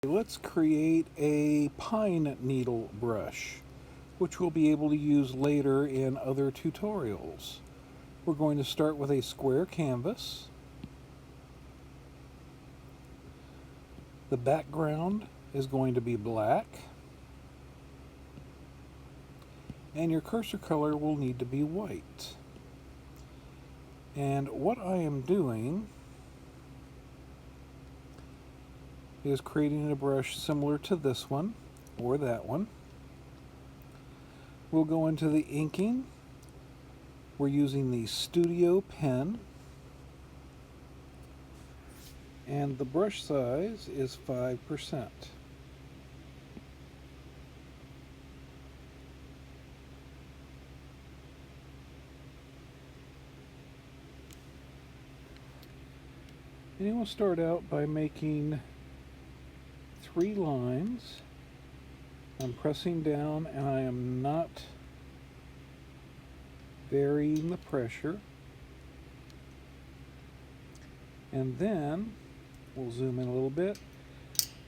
Let's create a pine needle brush, which we'll be able to use later in other tutorials. We're going to start with a square canvas. The background is going to be black, and your cursor color will need to be white. And what I am doing is creating a brush similar to this one or that one. We'll go into the inking. We're using the Studio pen, and the brush size is 5%. And we'll start out by making 3 lines. I'm pressing down and I am not varying the pressure. And then we'll zoom in a little bit.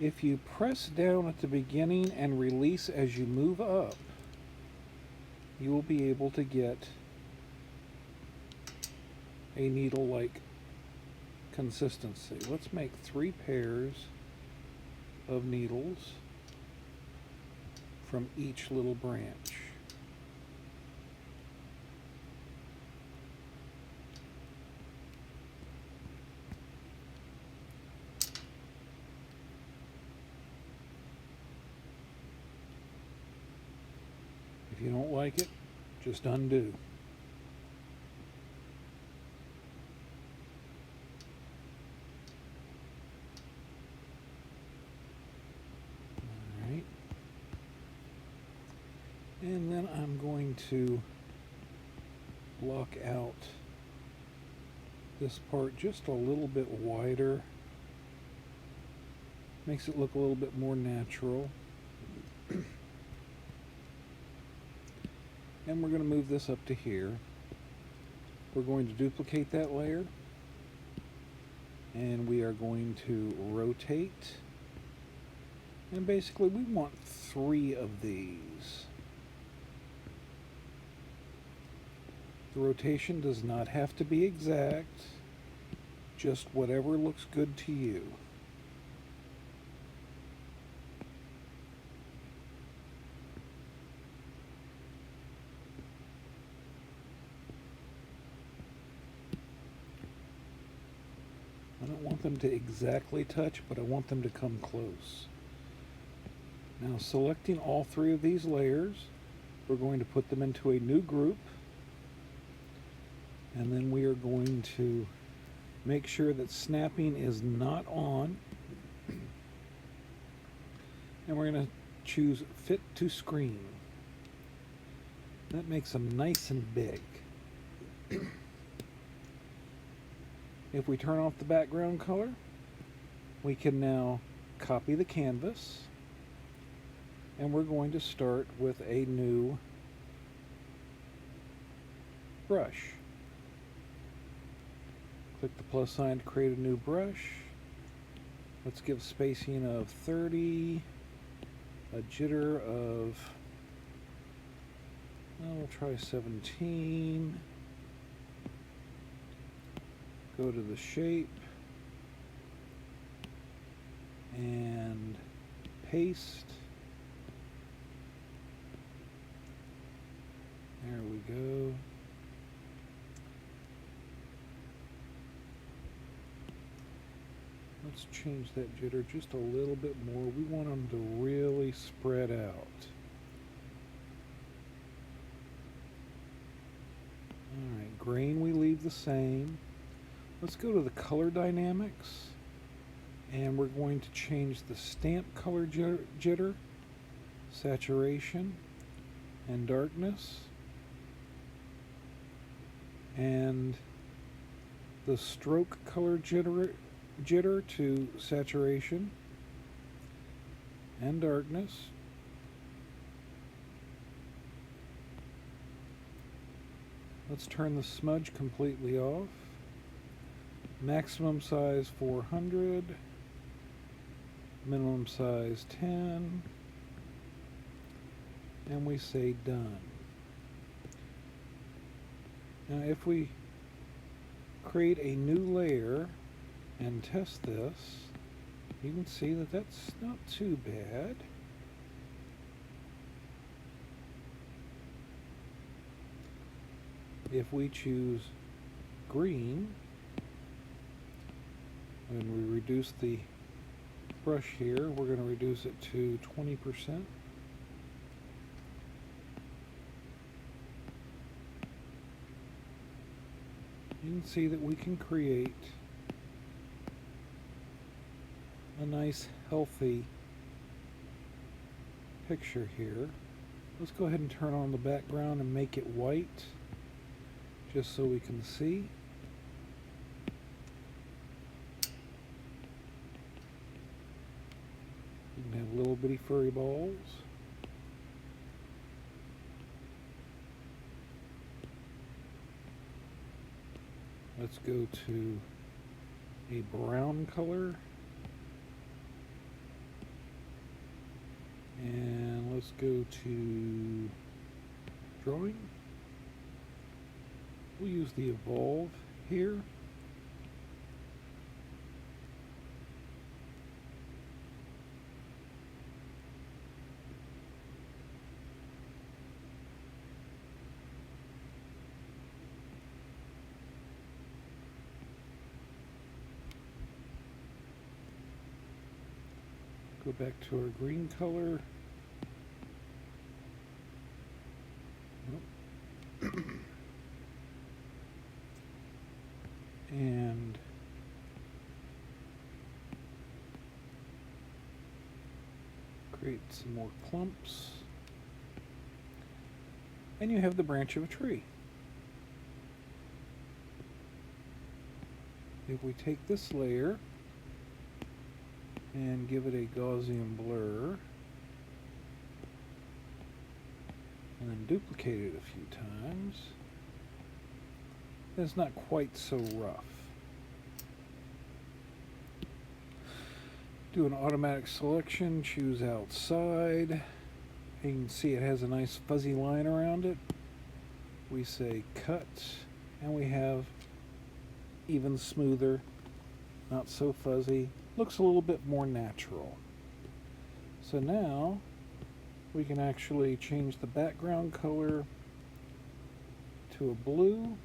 If you press down at the beginning and release as you move up, you will be able to get a needle-like consistency. Let's make 3 pairs of needles from each little branch. If you don't like it, just undo. Alright. And then I'm going to block out this part just a little bit wider. Makes it look a little bit more natural. And we're going to move this up to here. We're going to duplicate that layer, and we are going to rotate. And basically we want 3 of these. The rotation does not have to be exact, just whatever looks good to you. I don't want them to exactly touch, but I want them to come close. Now, selecting all 3 of these layers, we're going to put them into a new group, and then we are going to make sure that snapping is not on, and we're going to choose Fit to Screen. That makes them nice and big. If we turn off the background color, we can now copy the canvas, and we're going to start with a new brush. Click the plus sign to create a new brush. Let's give spacing of 30, a jitter of, well, we'll try 17. Go to the shape and paste. There we go. Let's change that jitter just a little bit more. We want them to really spread out. Alright, grain we leave the same. Let's go to the color dynamics, and we're going to change the stamp color jitter, saturation, and darkness, and the stroke color jitter to saturation and darkness. Let's turn the smudge completely off. Maximum size 400, minimum size 10, and we say done. Now if we create a new layer and test this, you can see that that's not too bad. If we choose green, and we reduce the brush here, we're going to reduce it to 20%. You can see that we can create a nice healthy picture here. Let's go ahead and turn on the background and make it white, just so we can see. You can have little bitty furry balls. Let's go to a brown color. And let's go to drawing. We'll use the evolve here. Go back to our green color. And create some more clumps. And you have the branch of a tree. If we take this layer and give it a Gaussian blur, and then duplicate it a few times, it's not quite so rough. Do an automatic selection, choose outside. You can see it has a nice fuzzy line around it. We say cut, and we have even smoother, not so fuzzy. Looks a little bit more natural. So now we can actually change the background color to a blue.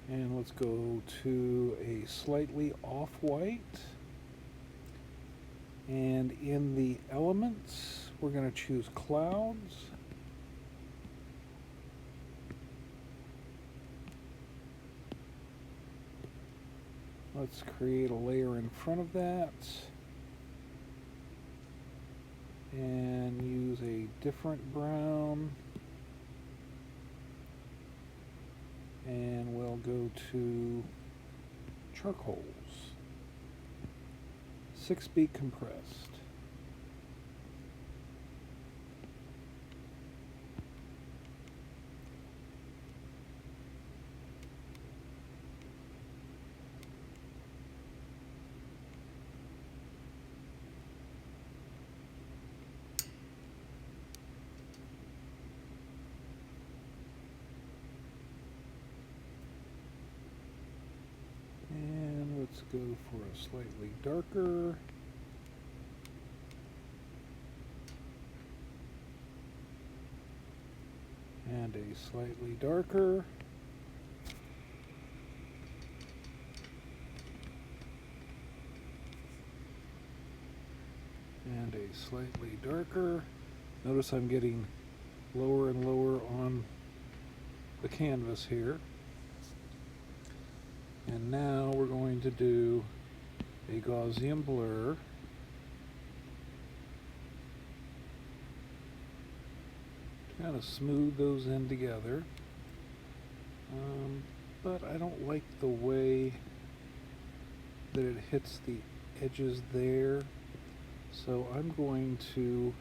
And let's go to a slightly off-white. And in the elements, we're going to choose clouds. Let's create a layer in front of that. And use a different brown. And we'll go to charcoals. 6B compressed. Let's go for a slightly darker. And a slightly darker. And a slightly darker. Notice I'm getting lower and lower on the canvas here. And now we're going to do a Gaussian blur. Kind of smooth those in together. But I don't like the way that it hits the edges there. So I'm going to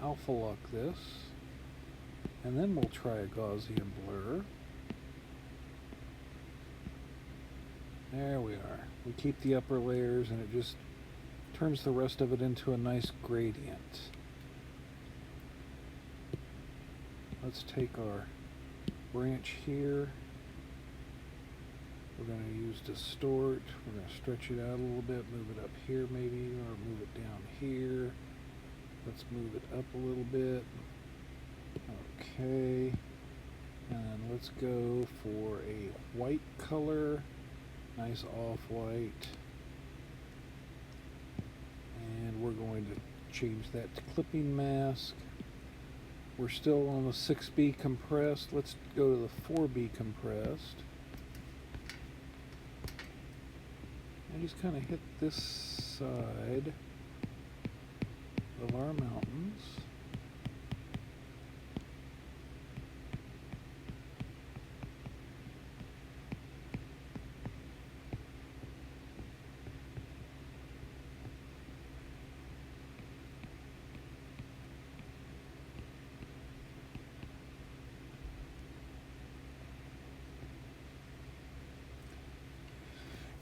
alpha lock this. And then we'll try a Gaussian blur. There we are. We keep the upper layers and it just turns the rest of it into a nice gradient. Let's take our branch here. We're going to use distort. We're going to stretch it out a little bit, move it up here maybe, or move it down here. Let's move it up a little bit. Okay. And let's go for a white color. Nice off-white. And we're going to change that to clipping mask. We're still on the 6B compressed. Let's go to the 4B compressed. And just kind of hit this side of our mountains.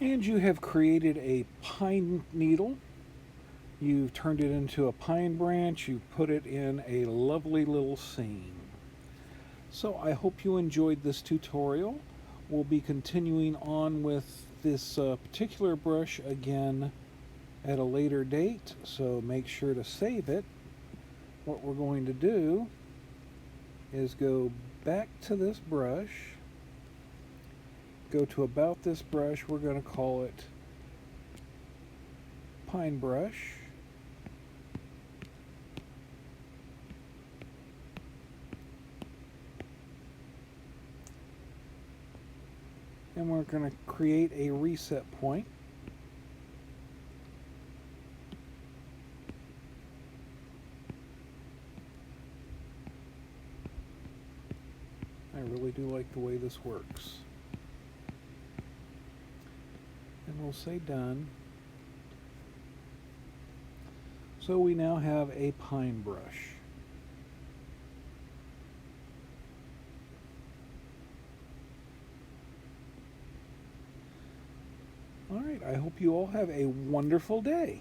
And you have created a pine needle. You've turned it into a pine branch. You've put it in a lovely little scene. So I hope you enjoyed this tutorial. We'll be continuing on with this particular brush again at a later date, so make sure to save it. What we're going to do is go back to this brush, go to about this brush. We're going to call it Pine Brush. And we're going to create a reset point. I really do like the way this works. And we'll say done. So we now have a pine brush. All right, I hope you all have a wonderful day.